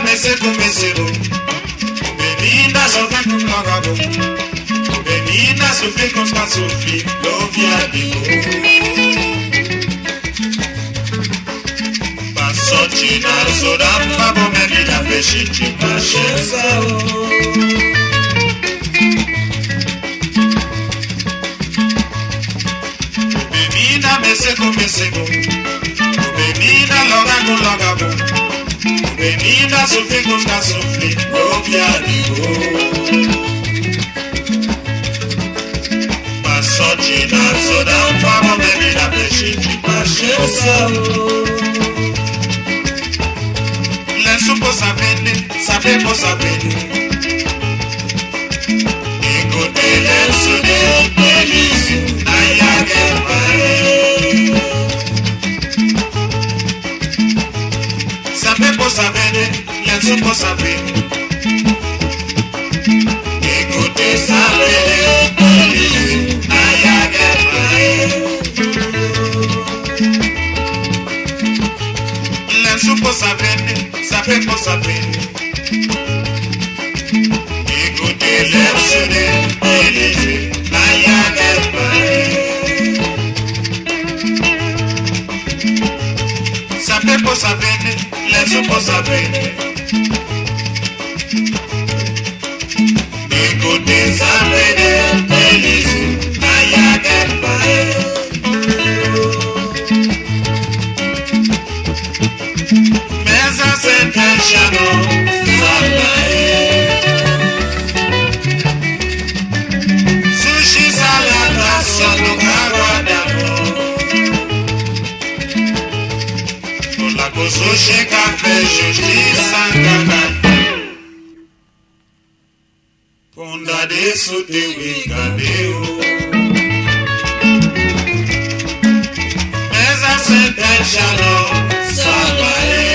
mesero. Menina sofre com vagabundo. Menina sofre com está sofre. Lovia de passou tina soramba bom menina peixe de pacheza. Menina mesero. Menina loga bom. Menina sofre com está sofre. Lovia de passou tina soramba bom menina peixe de pacheza. Supo saber por saber. Écoutez les sonnets felices, saber por saber, les supo saber. Écoutez saber felices, les supo saber por saber. Écoutez les sonnets felices, saber por saber, les supo saber. Écoutez saber felices, sushi salada solo aguardamos. La sushi café justiça cana. Ponda de teu e cabelo. Mesa senta shalom sabae.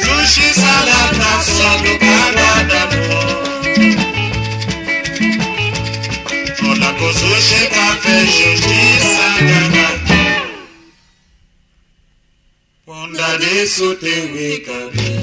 Sushi salada solo aguardamos. La sushi café justiça cana. Ponda de teu e cabelo.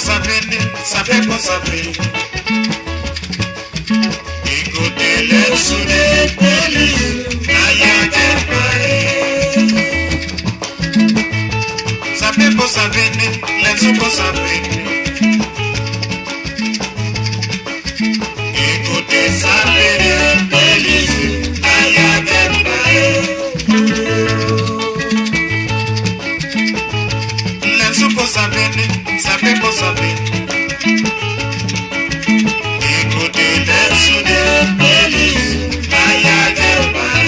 sape po sape. Écoutez les sous des polices, n'ayant pas. Sape po sape, les sous po sape. Écoutez sape des polices, n'ayant pas. Les sous po sape po sape. Écoutez les sous des polices, n'ayant pas.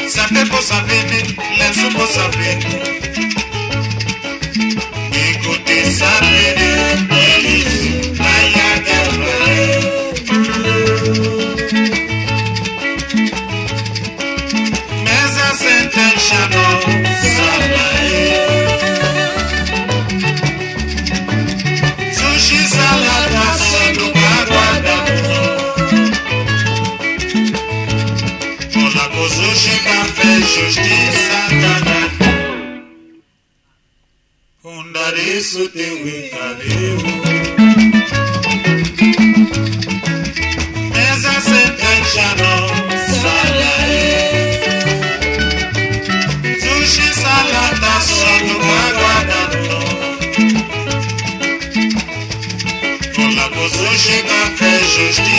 Sape po sape, les sous po sape. Écoutez sape des polices, n'ayant pas. Mais à cet enchaînement, sushi salada sando guarda. Olá, sushi café justiça dada. Fundariço teu cabelo. Mesa sentença não salae. Sushi salada sando guarda. Olá, sushi café justiça.